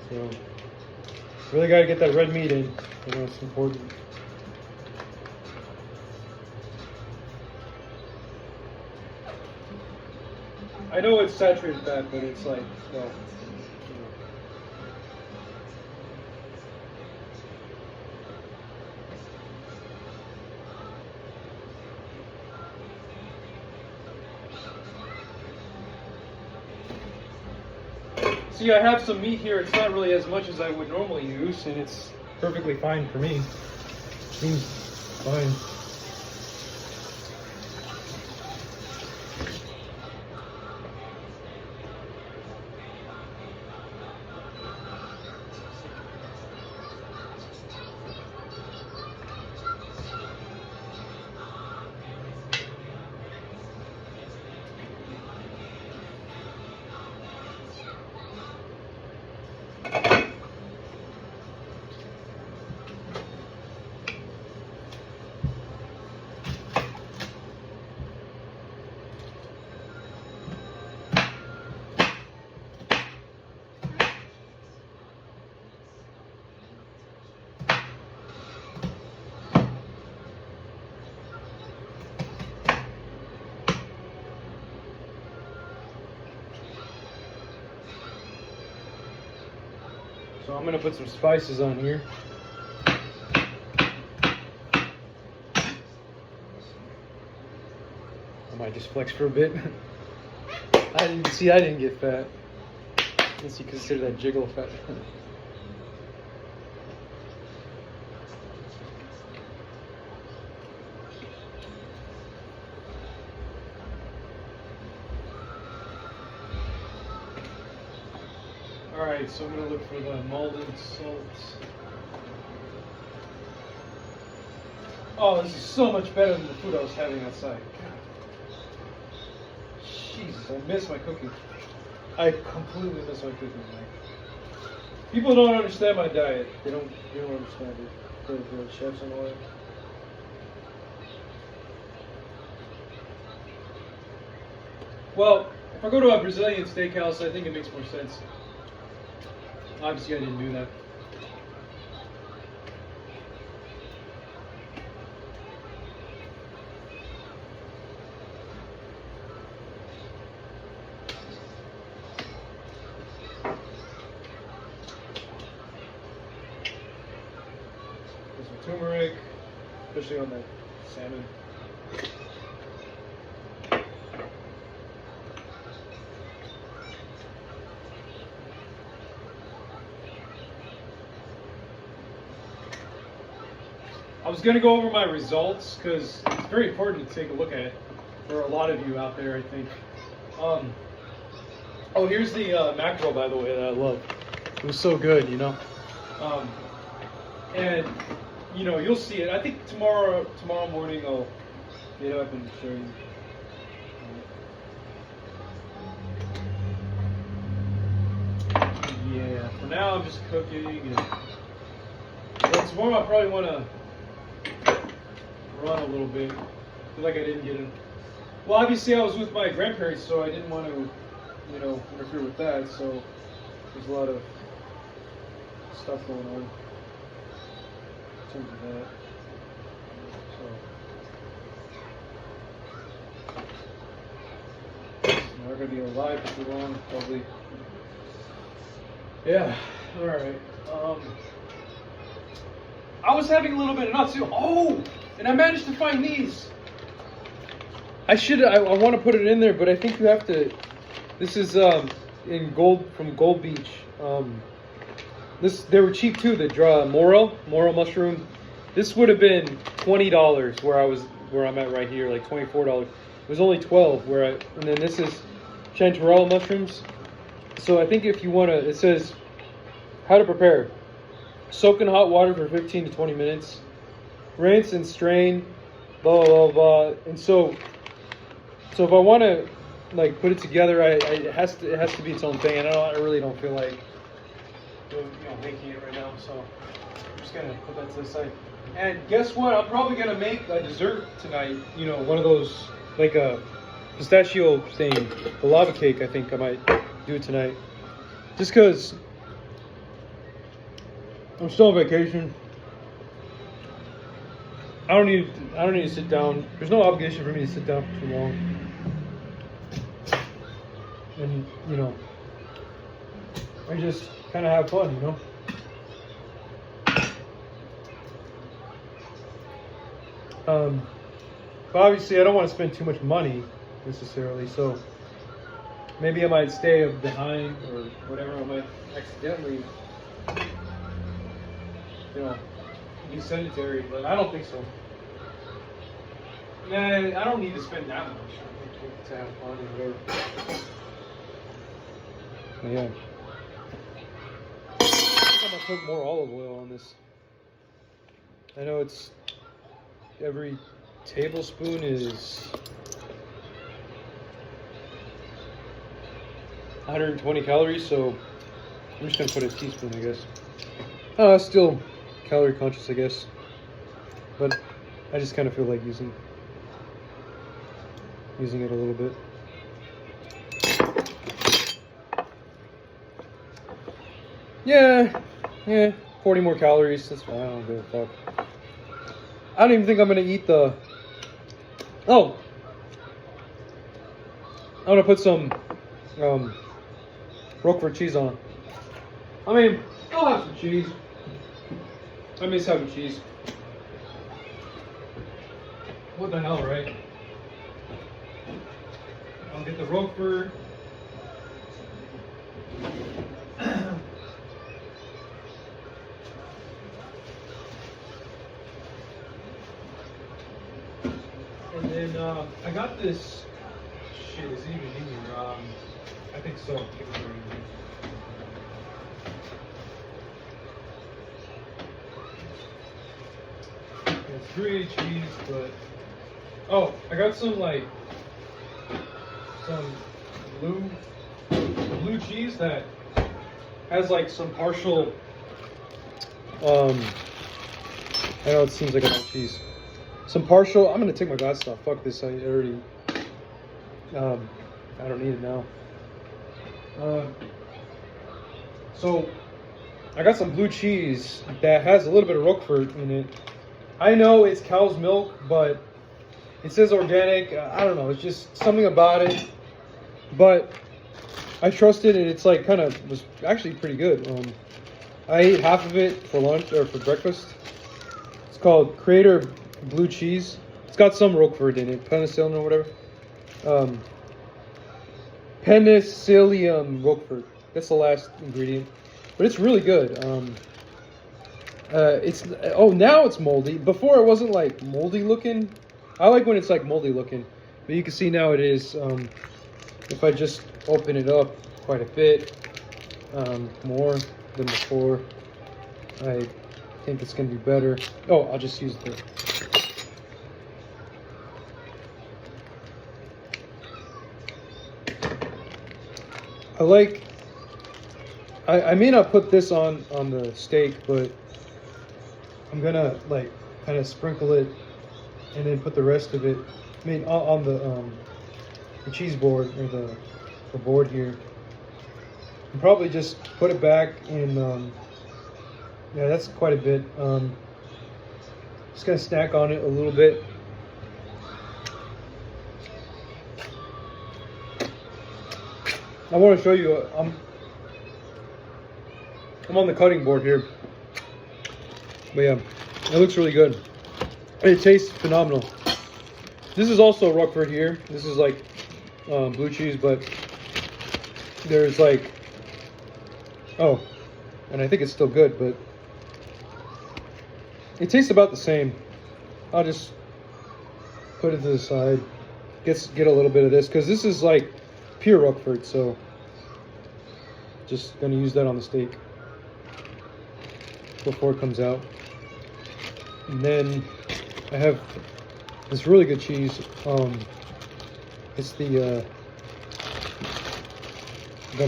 S2: So really got to get that red meat in. You know, it's important. I know it's saturated fat, but it's like, well, see, I have some meat here. It's not really as much as I would normally use, and it's perfectly fine for me. Seems fine. So I'm gonna put some spices on here. I might just flex for a bit. I didn't get fat. Unless you consider that jiggle fat. Alright, so I'm gonna look for the Maldon salts. Oh, this is so much better than the food I was having outside. Jesus, I miss my cooking. I completely miss my cooking. Like, people don't understand my diet. They don't understand it. The chefs and all that. Well, if I go to a Brazilian steakhouse, I think it makes more sense. Obviously, I didn't do that. turmeric, especially on that salmon. I was gonna go over my results because it's very important to take a look at for a lot of you out there, I think. Oh, here's the mackerel, by the way, that I love. It was so good, you know. And you know, you'll see it. I think tomorrow morning I'll get up and show you. Yeah. For now, I'm just cooking. And well, tomorrow I probably want to run a little bit. Feel like I didn't get in. Well, obviously I was with my grandparents, so I didn't want to, you know, interfere with that. So there's a lot of stuff going on in terms of that. So it's not gonna be alive for too long, probably. Yeah. All right. I was having a little bit of nuts too. Oh, and I managed to find these. I want to put it in there, but I think you have to. This is in Gold from Gold Beach. They were cheap too. The morel mushroom. This would have been $20 where I'm at right here, like $24. It was only $12 and then this is chanterelle mushrooms. So I think if you want to, it says how to prepare. Soak in hot water for 15 to 20 minutes. Rinse and strain. Blah blah blah. And so if I want to like put it together, it has to be its own thing. And I really don't feel like making it right now. So I'm just gonna put that to the side. And guess what? I'm probably gonna make a dessert tonight. You know, one of those like a pistachio thing, the lava cake. I think I might do it tonight, just because I'm still on vacation. I don't need to sit down. There's no obligation for me to sit down for too long. And you know, I just kind of have fun, you know. But obviously I don't want to spend too much money necessarily, so maybe I might stay behind or whatever. I might accidentally, you know, be sedentary, but I don't think so. Nah, I don't need to spend that much to have fun or whatever. But yeah. I think I'm gonna put more olive oil on this. I know it's every tablespoon is 120 calories, so I'm just gonna put a teaspoon, I guess. Oh, it's still calorie conscious, I guess, but I just kind of feel like using it a little bit. Yeah, 40 more calories. That's fine. I don't give a fuck. I don't even think I'm gonna eat the. Oh, I'm gonna put some Roquefort cheese on. I mean, I'll have some cheese. I miss having cheese. What the hell, right? I'll get the Roquefort. And then I got this. Shit, is it even in here? I think so. It's grilled cheese, but oh, I got some blue cheese that has like some partial. I know it seems like a lot of cheese. Some partial. I'm gonna take my glasses off. Fuck this. I already. I don't need it now. So I got some blue cheese that has a little bit of Roquefort in it. I know it's cow's milk, but it says organic. I don't know. It's just something about it. But I trust it, and it's like kind of was actually pretty good. I ate half of it for lunch or for breakfast. It's called Creator Blue Cheese. It's got some Roquefort in it, penicillin or whatever. Penicillium Roquefort. That's the last ingredient, but it's really good. Now it's moldy. Before it wasn't like moldy looking. I like when it's like moldy looking, but you can see now it is. If I just open it up quite a bit more than before, I think it's gonna be better. Oh, I'll just use the. I may not put this on the steak, but I'm gonna like kind of sprinkle it and then put the rest of it. I mean, on the cheese board or the board here. And probably just put it back in. Yeah, that's quite a bit. Just gonna snack on it a little bit. I want to show you. I'm on the cutting board here, but yeah, it looks really good. It tastes phenomenal. This is also Roquefort here. This is like blue cheese, but there's like, oh, and I think it's still good, but it tastes about the same. I'll just put it to the side. Get a little bit of this because this is like pure Roquefort, so just gonna use that on the steak before it comes out. And then I have this really good cheese. It's the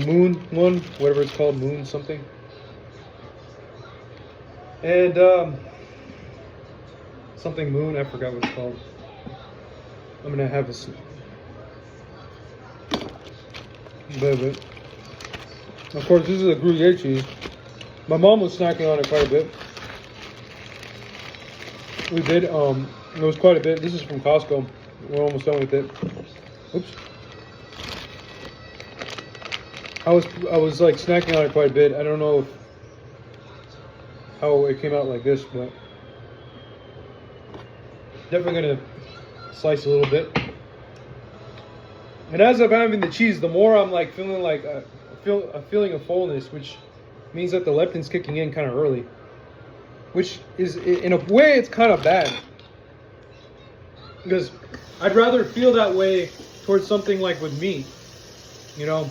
S2: Moon one, whatever it's called, Moon something. And something Moon, I forgot what it's called. I'm gonna have this. But of course, this is a Gruyere cheese. My mom was snacking on it quite a bit. We did. It was quite a bit. This is from Costco. We're almost done with it. Oops. I was like snacking on it quite a bit. I don't know how it came out like this, but definitely gonna slice a little bit. And as I'm having the cheese, the more I'm like feeling like a feeling of fullness, which means that the leptin's kicking in kind of early. Which is, in a way, it's kind of bad. Because I'd rather feel that way towards something like with meat. You know?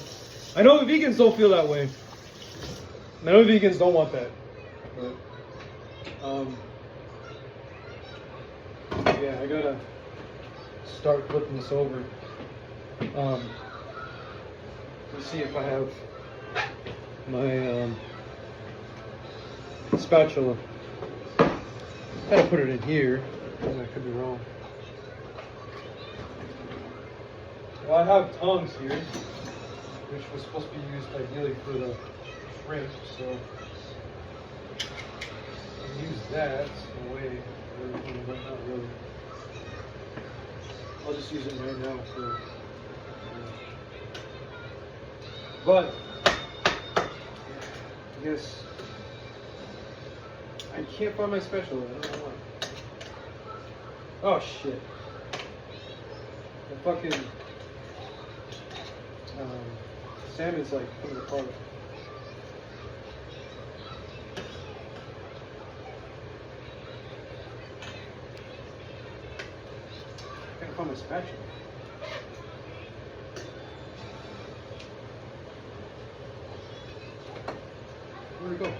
S2: I know the vegans don't feel that way. I know the vegans don't want that. But, yeah, I gotta start flipping this over. Let's see if I have my spatula. I gotta put it in here. I could be wrong. Well, I have tongs here, which was supposed to be used ideally for the shrimp, so I'll use that in a way, but not really. I'll just use it right now for. But I guess I can't find my spatula. I don't know why. Oh shit! The fucking salmon's like coming apart. I can't find my spatula. Where'd it go?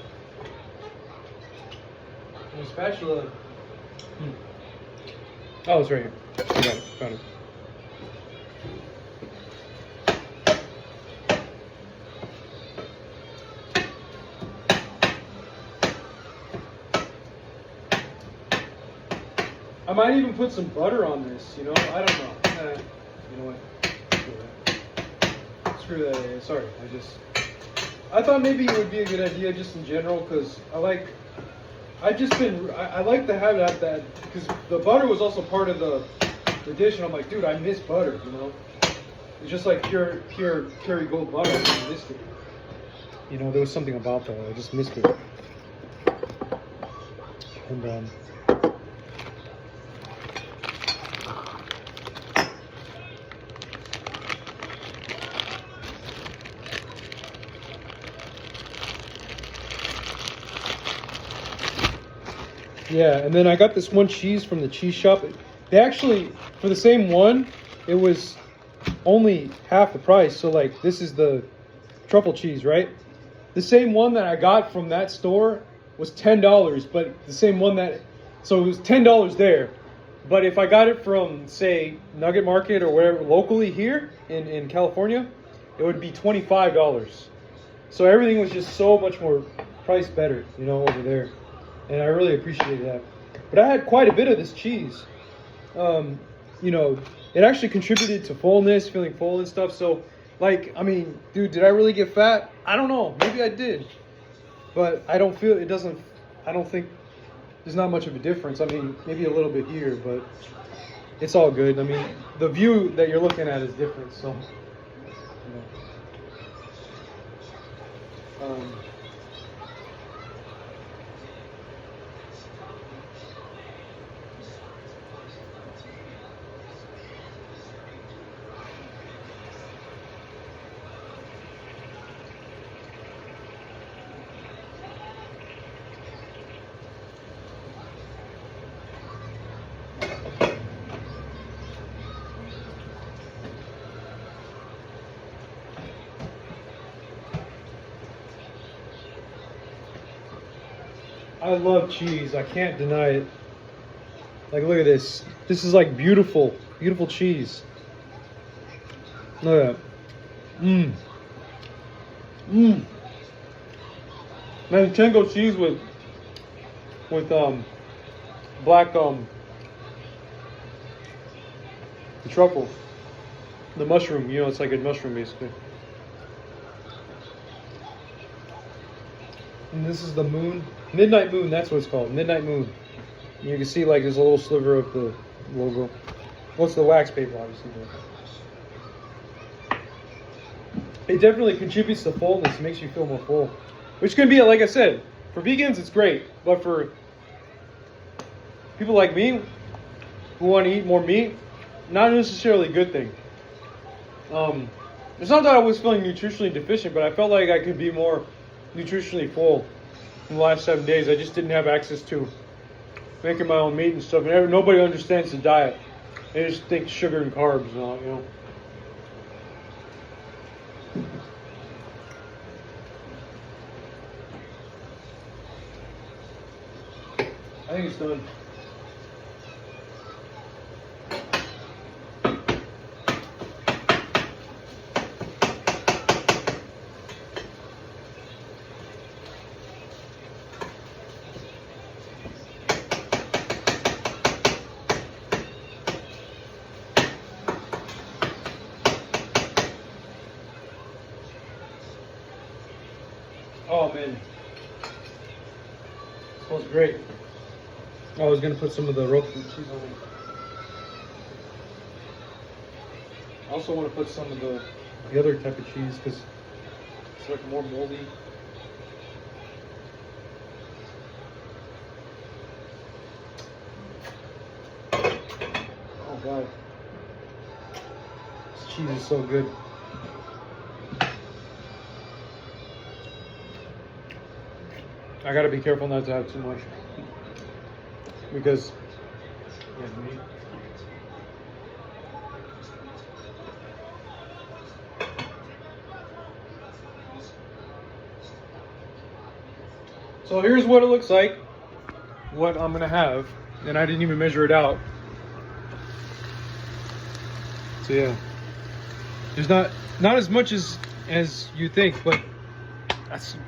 S2: The spatula. Oh, it's right here. I got it. Found it. I might even put some butter on this, you know? I don't know. You know what? Screw that. Yeah. Sorry. I thought maybe it would be a good idea just in general because I like to have that because the butter was also part of the dish and I'm like, dude, I miss butter, you know? It's just like pure Kerrygold butter. I missed it. You know, there was something about that. I just missed it. And Yeah, and then I got this one cheese from the cheese shop. They actually, for the same one, it was only half the price. So like, this is the truffle cheese, right? The same one that I got from that store was $10, but the same one that, so it was $10 there. But if I got it from, say, Nugget Market or wherever locally here in California, it would be $25. So everything was just so much more priced better, you know, over there. And I really appreciated that. But I had quite a bit of this cheese. You know, it actually contributed to fullness, feeling full and stuff. So, like, I mean, dude, did I really get fat? I don't know. Maybe I did. But I don't feel, it doesn't, I don't think there's not much of a difference. I mean, maybe a little bit here, but it's all good. I mean, the view that you're looking at is different, so. You know. I love cheese. I can't deny it. Like, look at this. This is like beautiful, beautiful cheese. Look at that. Mmm. Mmm. Manchego cheese with black the truffle, the mushroom. You know, it's like a mushroom basically. And this is the moon. Midnight Moon, that's what it's called. Midnight Moon. And you can see like there's a little sliver of the logo. Well, it's the wax paper, obviously. But it definitely contributes to fullness. It makes you feel more full. Which can be, like I said, for vegans it's great. But for people like me who want to eat more meat, not necessarily a good thing. It's not that I was feeling nutritionally deficient, but I felt like I could be more nutritionally full in the last 7 days. I just didn't have access to making my own meat and stuff. And nobody understands the diet. They just think sugar and carbs and all, you know. I think it's done. Oh man, smells great. I was gonna put some of the roquefort cheese on it. I also want to put some of the other type of cheese because it's like more moldy. Oh god, this cheese is so good. I gotta be careful not to have too much because me. So here's what it looks like, what I'm gonna have, and I didn't even measure it out. So yeah, there's not as much as you think, but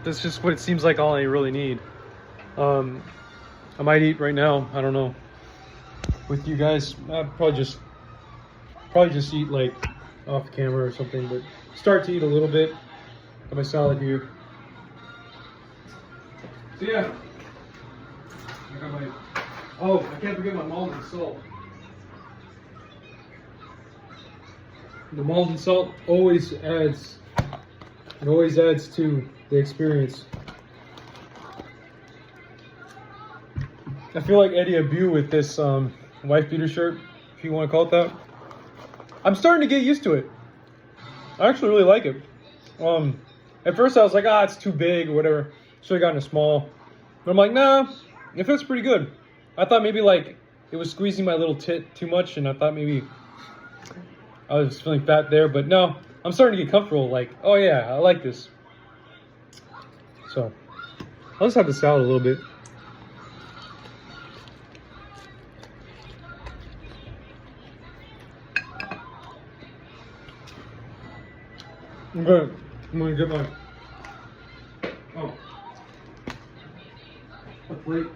S2: that's just what it seems like all I really need. I might eat right now. I don't know. With you guys, I'd probably just eat like off camera or something. But start to eat a little bit. Got my salad here. So yeah, I got my. Oh, I can't forget my Malden salt. The Malden salt always adds. It always adds to the experience. I feel like Eddie Abu with this wife beater shirt, if you want to call it that. I'm starting to get used to it. I actually really like it. At first I was like, it's too big or whatever. Should have gotten a small. But I'm like, nah, it fits pretty good. I thought maybe like it was squeezing my little tit too much, and I thought maybe I was feeling fat there, but no, I'm starting to get comfortable. Like, oh yeah, I like this. So I'll just have the salad a little bit. Okay, I'm gonna get my a plate.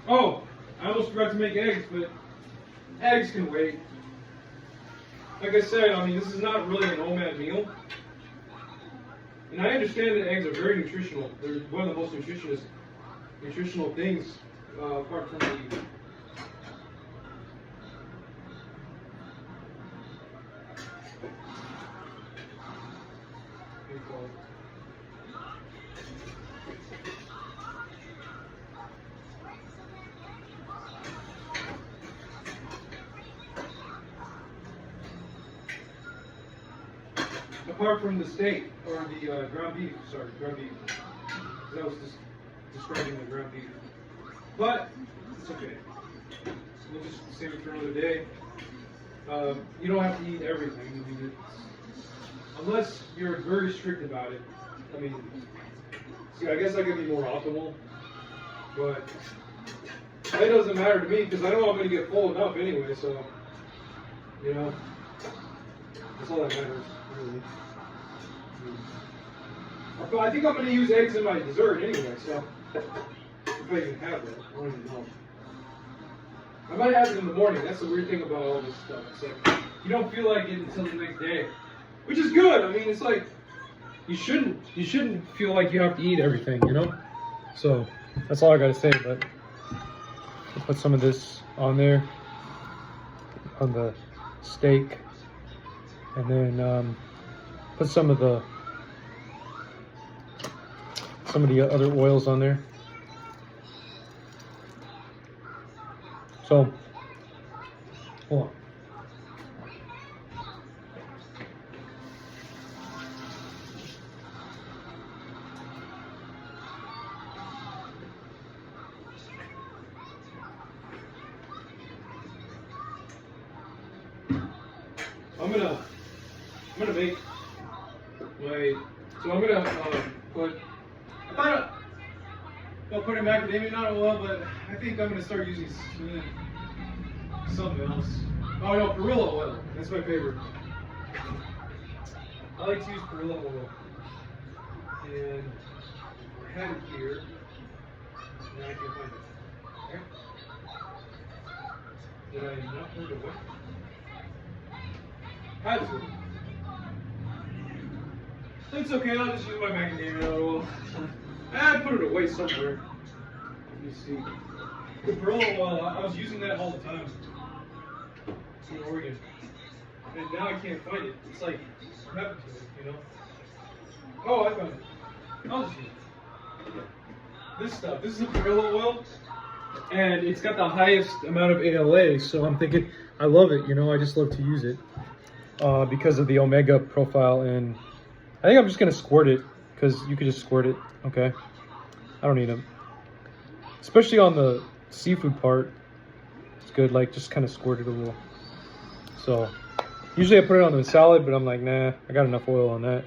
S2: Oh, I almost forgot to make eggs, but eggs can wait. Like I said, I mean, this is not really an OMAD meal. And I understand that eggs are very nutritional. They're one of the most nutritional things, apart from the apart from the steak or the ground beef. Sorry, ground beef. That was just describing the ground beef. But it's okay. We'll just save it for another day. You don't have to eat everything. I mean, unless you're very strict about it. I mean, see, I guess I could be more optimal, but that doesn't matter to me because I know I'm going to get full enough anyway. So, you know, that's all that matters, really. But I think I'm going to use eggs in my dessert anyway. So, if I even have that, I don't even know. I might have it in the morning. That's the weird thing about all this stuff. It's like you don't feel like it until the next day, which is good. I mean, it's like you shouldn't feel like you have to eat everything, you know. So that's all I gotta say. But I'll put some of this on there on the steak, and then put some of the other oils on there. So, hold on. I'm gonna make my. So I'm gonna put. I thought about putting macadamia nut oil, but I think I'm gonna start using something else. Oh no, Perilla oil. That's my favorite. I like to use Perilla oil. And I have it here. And I can't find it. Okay. Did I not put it away? Had to. It's okay, I'll just use my macadamia nut oil. I put it away somewhere. Let me see. The Perilla oil, I was using that all the time in Oregon. And now I can't find it. It's like, what happened to it, you know? Oh, I found it. I'll just use it. This stuff, this is the Perilla oil. And it's got the highest amount of ALA, so I'm thinking, I love it, you know, I just love to use it. Because of the omega profile, and I think I'm just gonna squirt it, because you could just squirt it, okay? I don't need them. Especially on the seafood part, it's good, like, just kind of squirt it a little. So, usually I put it on the salad, but I'm like, nah, I got enough oil on that.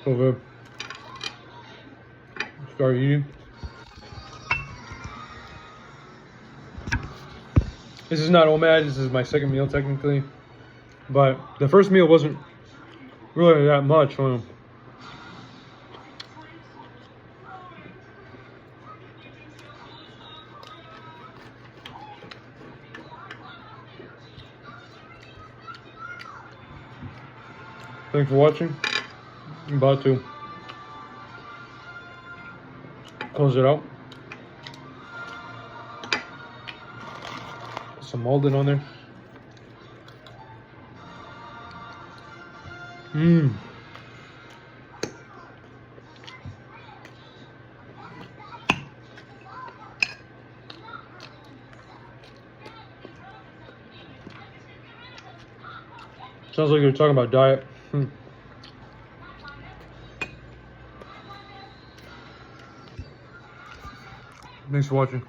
S2: So good. Start eating. This is not OMAD, this is my second meal technically. But the first meal wasn't really that much. Thanks for watching. I'm about to close it out. Some Malden on there. Sounds like you're talking about diet. Thanks for watching.